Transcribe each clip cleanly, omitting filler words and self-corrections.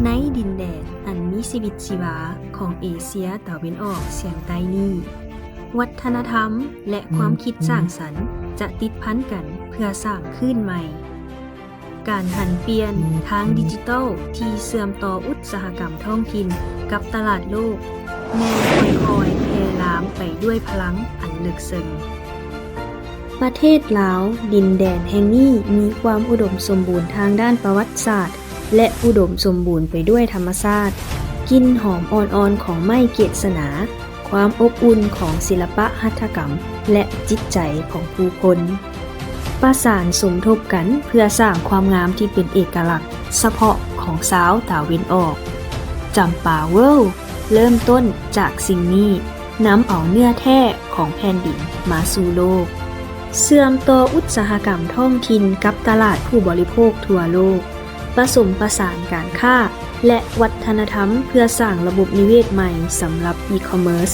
ในดินแดนอันมีชีวิตชีวาของเอเชียตะวันออกเฉียงใต้นี้วัฒนธรรมและความคิดสร้างสรรค์จะติดพันกันเพื่อสร้างคลื่นใหม่การหันเปลี่ยนทางดิจิทัลที่เสื่อมต่ออุตสาหกรรมท้องถิ่นกับตลาดโลกแม้ค่อยๆแพร่ลามไปด้วยพลังอันลึกซึ้งประเทศลาวดินแดนแห่งนี้มีความอุดมสมบูรณ์ทางด้านประวัติศาสตร์และอุดมสมบูรณ์ไปด้วยธรรมชาติกลิ่นหอมอ่อนๆของไม้เกศนาความอบอุ่นของศิลปะหัตถกรรมและจิตใจของผู้คนประสานสมทบกันเพื่อสร้างความงามที่เป็นเอกลักษณ์เฉพาะของสาวตะวันออกจำปาเวิลด์เริ่มต้นจากสิ่งนี้นำเอาเนื้อแท้ของแผ่นดินมาสู่โลกเสื่อมต่ออุตสาหกรรมท้องถิ่นกับตลาดผู้บริโภคทั่วโลกผสมผสานการค้าและวัฒนธรรมเพื่อสร้างระบบนิเวศใหม่สำหรับอีคอมเมิร์ซ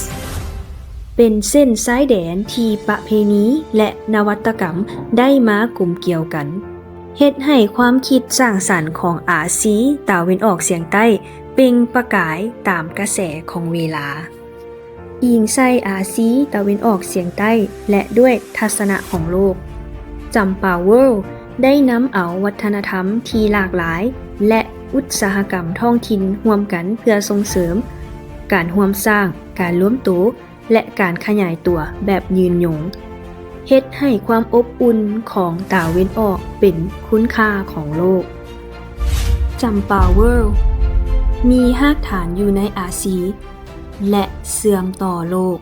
เป็นเส้นสายแดนที่ประเพณีและนวัตกรรมได้มากลุ่มเกี่ยวกันเฮ็ดให้ความคิดสร้างสรรค์ของอาซีตะวันออกเฉียงใต้เปล่งประกายตามกระแสของเวลาอิงใส่อาซีตะวันออกเฉียงใต้และด้วยทัศนะของโลกจำปาเวิลด์ได้นำเอาวัฒนธรรมที่หลากหลายและอุตสาหกรรมท้องถิ่นร่วมกันเพื่อส่งเสริมการร่วมสร้างการร่วมตัวและการขยายตัวแบบยืนยงเฮ็ดให้ความอบอุ่นของตะวันออกเป็นคุณค่าของโลกจำปาเวิลด์มีรากฐานอยู่ในอาซีและเสื่อมต่อโลก